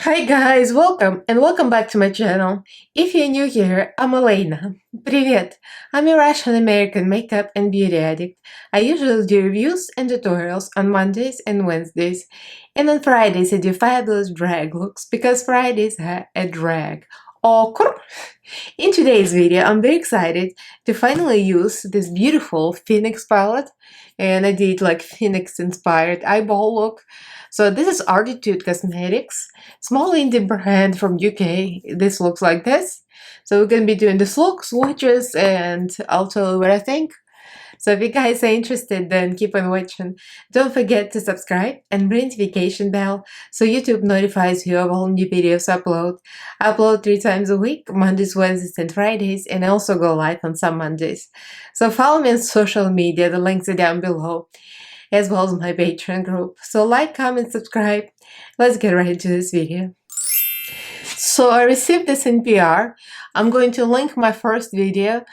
Hi guys, welcome back to my channel. If you're new here, I'm Elaina. Привет! I'm a Russian American makeup and beauty addict. I usually do reviews and tutorials on Mondays and Wednesdays. And on Fridays I do fabulous drag looks because Fridays are a drag. In today's video, I'm very excited to finally use this beautiful Pheonix palette, and I did like Pheonix inspired eyeball look. So this is Arttitude Cosmetics, small indie brand from UK. This looks like this. So we're gonna be doing this look, swatches, and I'll tell you what I think. So if you guys are interested, then keep on watching. Don't forget to subscribe and ring notification bell so YouTube notifies you of all new videos upload. I upload 3 times a week, Mondays, Wednesdays, and Fridays, and I also go live on some Mondays. So follow me on social media, the links are down below, as well as my Patreon group. So like, comment, subscribe. Let's get right into this video. So I received this in PR. I'm going to link my first video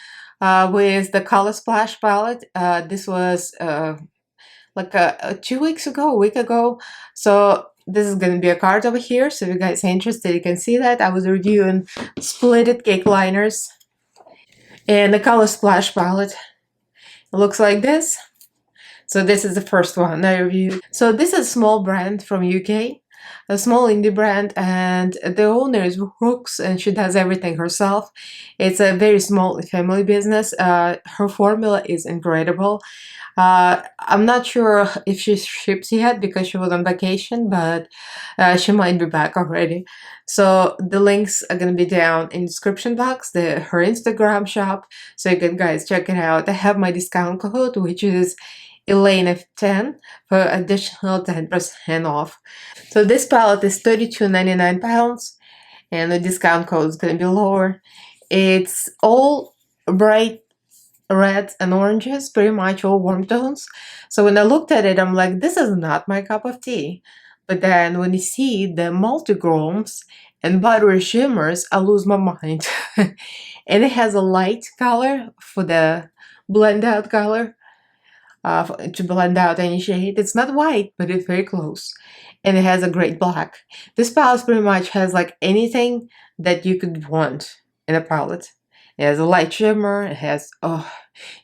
with the Color Splash palette. This was like 2 weeks ago, a week ago. So this is going to be a card over here. So if you guys are interested, you can see that. I was reviewing Splitted Cake Liners and the Color Splash palette. It looks like this. So this is the first one I reviewed. So this is a small brand from UK. A small indie brand, and the owner is Ruks, and she does everything herself. It's a very small family business. Her formula is incredible. I'm not sure if she ships yet because she was on vacation, but she might be back already. So the links are gonna be down in the description box, her Instagram shop, so you can guys check it out. I have my discount code, which is Elaina 10 for additional 10% off. So this palette is £32.99 and the discount code is going to be lower. It's all bright reds and oranges, pretty much all warm tones. So when I looked at it, I'm like, this is not my cup of tea. But then when you see the multichromes and buttery shimmers, I lose my mind. And it has a light color for the blend out color. To blend out any shade. It's not white, but it's very close. And it has a great black. This palette pretty much has like anything that you could want in a palette. It has a light shimmer, it has,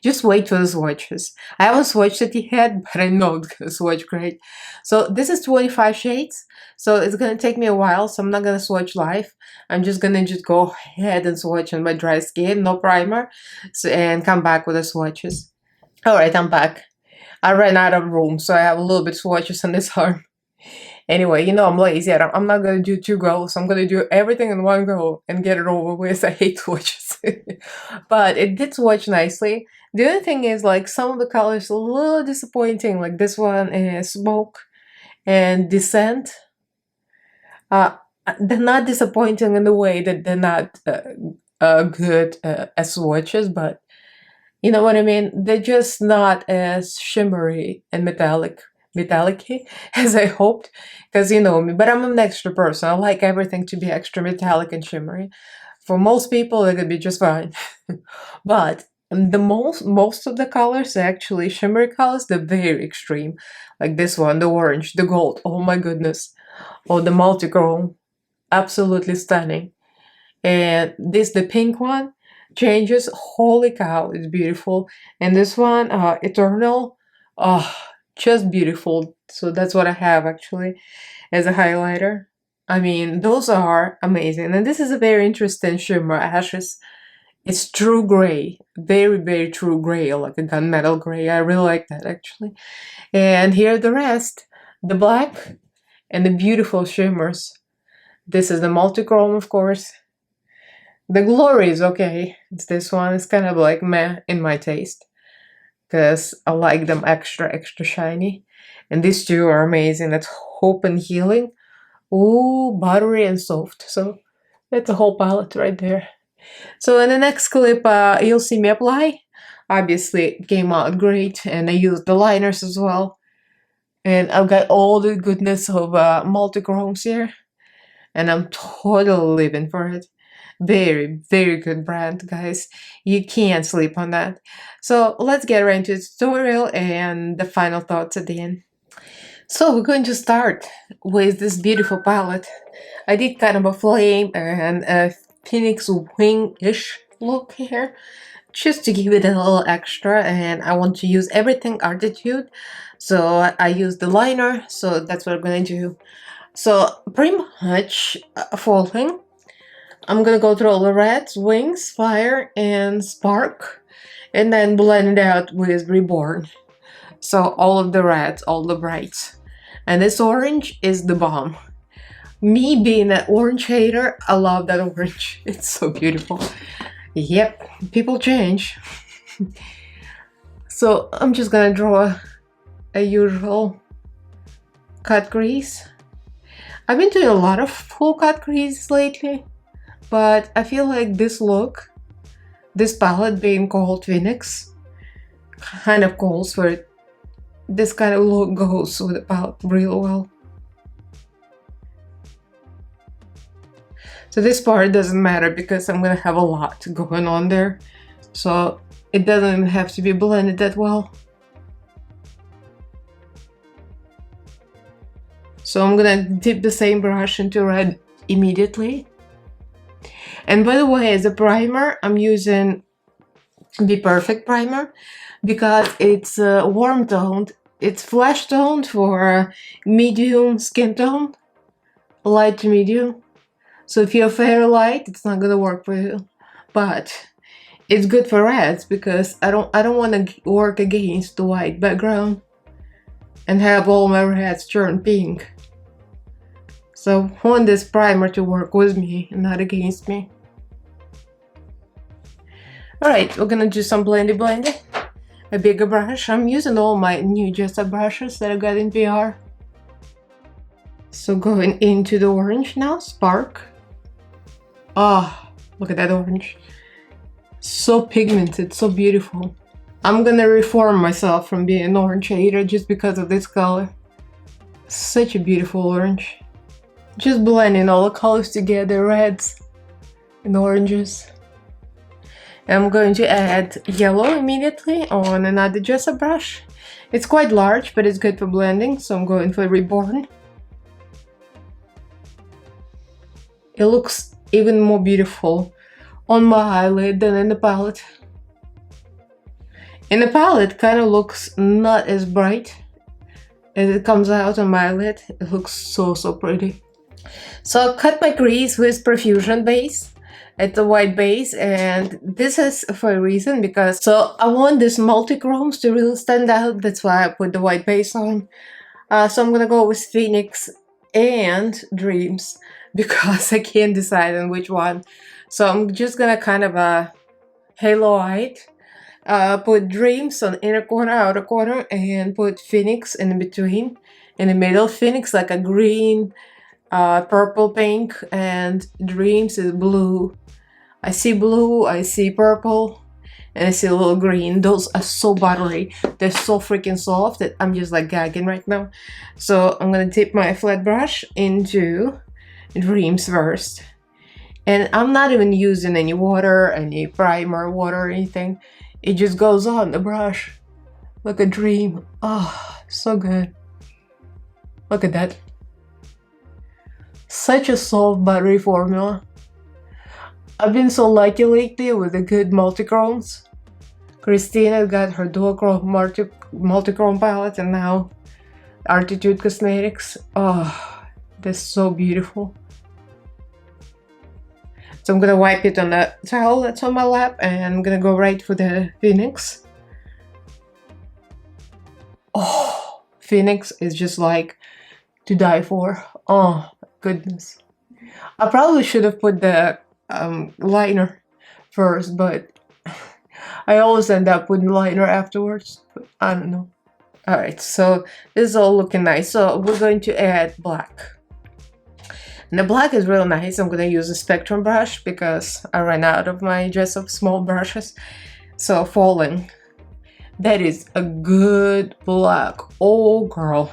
just wait for the swatches. I haven't swatched it yet, but I know it's gonna swatch great. So this is 25 shades, so it's gonna take me a while, so I'm not gonna swatch live. I'm just gonna go ahead and swatch on my dry skin, no primer, and come back with the swatches. Alright, I'm back. I ran out of room, so I have a little bit swatches on this arm. Anyway, you know I'm lazy. I'm not gonna do 2 goes. I'm gonna do everything in 1 go and get it over with. I hate swatches. But it did swatch nicely. The other thing is, like, some of the colors are a little disappointing. Like this one is Smoke and Descent. They're not disappointing in the way that they're not good as swatches, but you know what I mean? They're just not as shimmery and metallic-y as I hoped, because you know me, but I'm an extra person. I like everything to be extra metallic and shimmery. For most people, it could be just fine. But the most of the colors are actually shimmery colors. They're very extreme. Like this one, the orange, the gold. Oh my goodness. Oh, the multichrome. Absolutely stunning. And this, the pink one, changes. Holy cow, it's beautiful. And this one, Eternal, just beautiful. So that's what I have actually as a highlighter. I mean, those are amazing. And this is a very interesting shimmer, Ashes. It's true gray, very, very true gray, like a gunmetal gray. I really like that actually. And here are the rest, the black and the beautiful shimmers. This is the multichrome, of course. The Glory is okay. It's this one. It's kind of like meh in my taste, because I like them extra shiny. And these two are amazing. That's Hope and Healing. Ooh, buttery and soft. So that's a whole palette right there. So in the next clip, you'll see me apply. Obviously, it came out great, and I used the liners as well. And I've got all the goodness of multichromes here, and I'm totally living for it. Very, very good brand, guys. You can't sleep on that. So let's get right into the tutorial and the final thoughts at the end. So we're going to start with this beautiful palette. I did kind of a flame and a phoenix wing-ish look here, just to give it a little extra, and I want to use everything Arttitude. So I used the liner, so that's what I'm gonna do. So pretty much falling. I'm gonna go through all the reds, wings, fire, and spark, and then blend it out with reborn. So all of the reds, all the brights. And this orange is the bomb. Me being an orange hater, I love that orange. It's so beautiful. Yep, people change. So I'm just gonna draw a usual cut crease. I've been doing a lot of full cut creases lately, but I feel like this look, this palette being called Pheonix, kind of calls for it. This kind of look goes with the palette real well. So this part doesn't matter because I'm gonna have a lot going on there. So it doesn't have to be blended that well. So I'm gonna dip the same brush into red immediately. And by the way, as a primer, I'm using Be Perfect primer because it's warm toned. It's flesh toned for medium skin tone, light to medium. So if you're fair light, it's not gonna work for you. But it's good for reds because I don't want to work against the white background and have all my reds turn pink. So I want this primer to work with me and not against me. Alright, we're gonna do some blendy. A bigger brush. I'm using all my new Jessa brushes that I got in PR. So going into the orange now, spark. Oh, look at that orange. So pigmented, so beautiful. I'm gonna reform myself from being an orange hater just because of this color. Such a beautiful orange. Just blending all the colors together, reds and oranges. I'm going to add yellow immediately on another Jessa brush. It's quite large, but it's good for blending, so I'm going for Reborn. It looks even more beautiful on my eyelid than in the palette. In the palette, kind of looks not as bright as it comes out on my eyelid. It looks so pretty. So I cut my crease with Profusion base. It's a white base, and this is for a reason because so I want this multi-chromes to really stand out. That's why I put the white base on. So I'm gonna go with Pheonix and Dreams because I can't decide on which one. So I'm just gonna kind of halo white, put Dreams on inner corner, outer corner, and put Pheonix in between. In the middle, Pheonix like a green, purple, pink, and Dreams is blue. I see blue, I see purple, and I see a little green. Those are so buttery. They're so freaking soft that I'm just like gagging right now. So I'm gonna dip my flat brush into Dreams first. And I'm not even using any water, any primer, water, or anything. It just goes on the brush like a dream. Oh, so good. Look at that. Such a soft, buttery formula. I've been so lucky lately with the good multi-chromes. Christina got her dual chrome multi-chrome palette, and now Arttitude Cosmetics. Oh, that's so beautiful. So I'm gonna wipe it on the towel that's on my lap, and I'm gonna go right for the Pheonix. Oh, Pheonix is just like to die for. Oh, goodness. I probably should have put the liner first, but I always end up putting liner afterwards, but I don't know. Alright, so this is all looking nice. So we're going to add black. And the black is real nice. I'm gonna use a spectrum brush because I ran out of my just of small brushes. So Falling. That is a good black. Oh girl.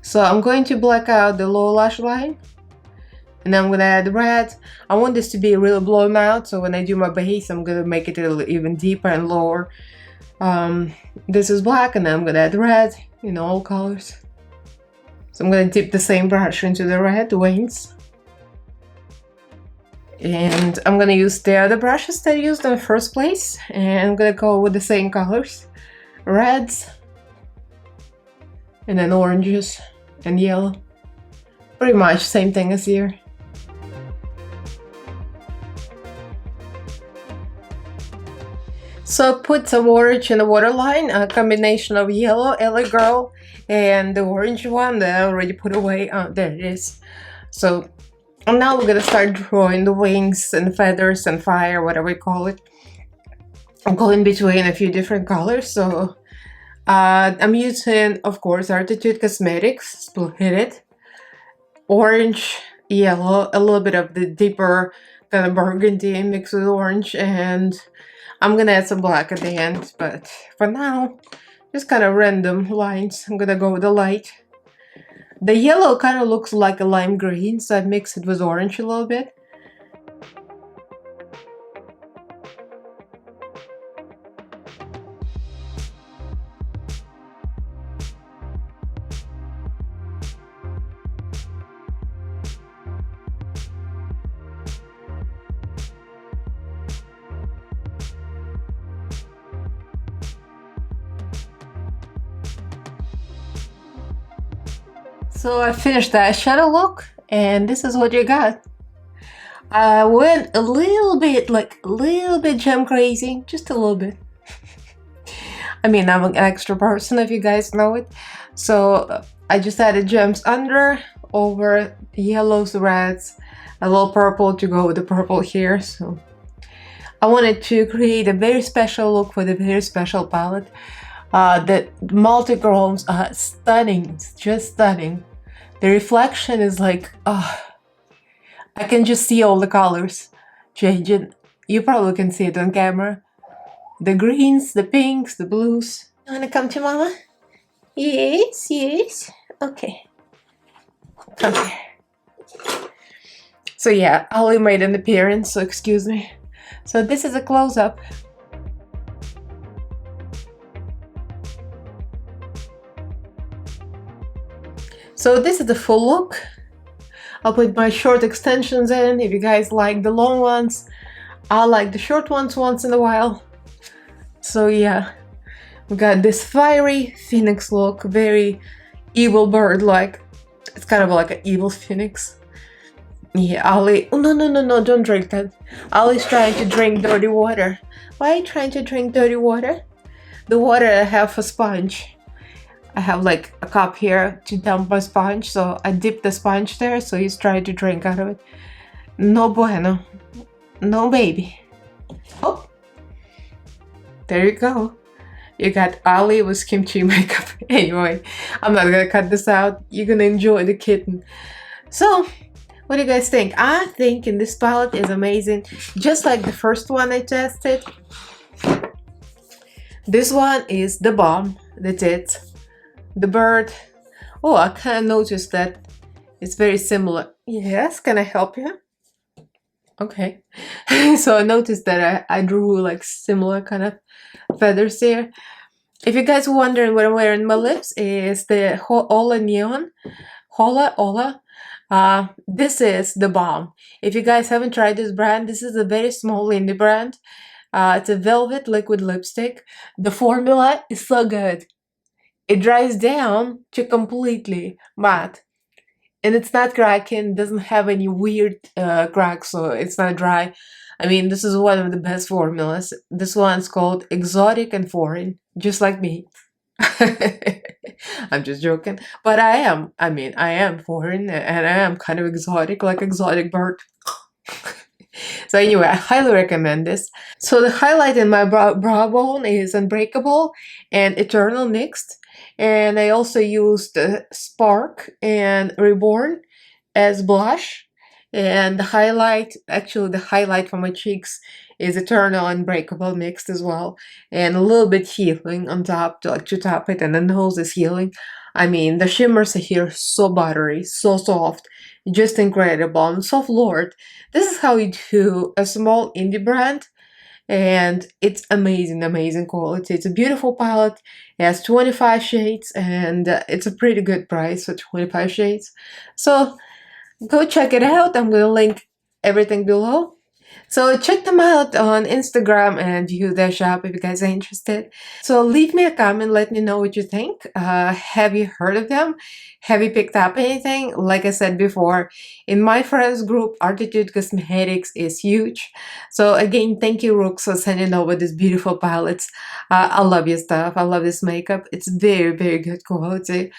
So I'm going to black out the lower lash line. And then I'm gonna add red. I want this to be really blown out, so when I do my base, I'm gonna make it a little even deeper and lower. This is black, and then I'm gonna add red in all colors. So I'm going to dip the same brush into the red wings. And I'm going to use the other brushes that I used in the first place. And I'm going to go with the same colors. Reds. And then oranges and yellow. Pretty much same thing as here. So I put some orange in the waterline, a combination of yellow LA Girl and the orange one that I already put away. There it is. So now we're gonna start drawing the wings and feathers and fire, whatever we call it. I'm going between a few different colors. So I'm using, of course, Arttitude Cosmetics, split-headed, orange, yellow, a little bit of the deeper kind of burgundy mixed with orange, and I'm gonna add some black at the end, but for now, just kind of random lines. I'm gonna go with the light. The yellow kind of looks like a lime green, so I mixed it with orange a little bit. So I finished that shadow look, and this is what you got. I went a little bit gem crazy, just a little bit. I mean, I'm an extra person, if you guys know it. So I just added gems under, over the yellows, reds, a little purple to go with the purple here. So I wanted to create a very special look for the very special palette. The multi-chromes are stunning, it's just stunning. The reflection is like, I can just see all the colors changing. You probably can see it on camera. The greens, the pinks, the blues. You wanna come to mama? Yes, yes. Okay. Come here. So yeah, Ollie made an appearance, so excuse me. So this is a close-up. So this is the full look. I'll put my short extensions in if you guys like the long ones. I like the short ones once in a while. So yeah, we got this fiery phoenix look, very evil bird-like. It's kind of like an evil phoenix. Yeah, Ollie. Oh, no, don't drink that. Ollie's trying to drink dirty water. Why are you trying to drink dirty water? The water I have for sponge. I have like a cup here to dump my sponge, so I dip the sponge there, so he's trying to drink out of it. No bueno. No baby. Oh. There you go. You got Ollie with kimchi makeup. Anyway, I'm not gonna cut this out. You're gonna enjoy the kitten. So, what do you guys think? I think this palette is amazing. Just like the first one I tested. This one is the bomb. That's it. The bird. Oh, I kind of noticed that it's very similar. Yes, can I help you? Okay. So I noticed that I drew like similar kind of feathers there. If you guys are wondering what I'm wearing on my lips, is the Hola Neon. Hola. This is the bomb. If you guys haven't tried this brand, this is a very small indie brand. It's a velvet liquid lipstick. The formula is so good. It dries down to completely matte. And it's not cracking, doesn't have any weird cracks, so it's not dry. I mean, this is one of the best formulas. This one's called Exotic and Foreign, just like me. I'm just joking. But I am foreign and I am kind of exotic, like exotic bird. So anyway, I highly recommend this. So the highlight in my brow bone is Unbreakable and Eternal mixed. And I also used Spark and Reborn as blush. And the highlight, actually the highlight for my cheeks is Eternal and Unbreakable mixed as well. And a little bit healing on top to top it, and the nose is healing. I mean, the shimmers are here so buttery, so soft, just incredible. And so floored. This is how you do a small indie brand and it's amazing, amazing quality. It's a beautiful palette. It has 25 shades, and it's a pretty good price for 25 shades. So go check it out. I'm gonna link everything below. So check them out on Instagram and view their shop if you guys are interested. So leave me a comment, let me know what you think. Have you heard of them? Have you picked up anything? Like I said before, in my friends group, Arttitude Cosmetics is huge. So again, thank you, Ruks, for sending over these beautiful palettes. I love your stuff. I love this makeup. It's very, very good quality.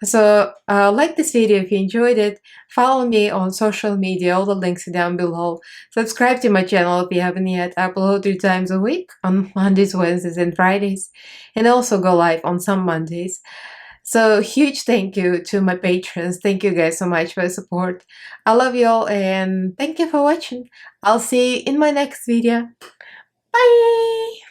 So like this video if you enjoyed it. Follow me on social media. All the links are down below. Subscribe to my channel if you haven't yet. I upload 3 times a week on Mondays, Wednesdays, and Fridays, and also go live on some Mondays. So huge thank you to my patrons. Thank you guys so much for the support. I love you all and thank you for watching. I'll see you in my next video. Bye!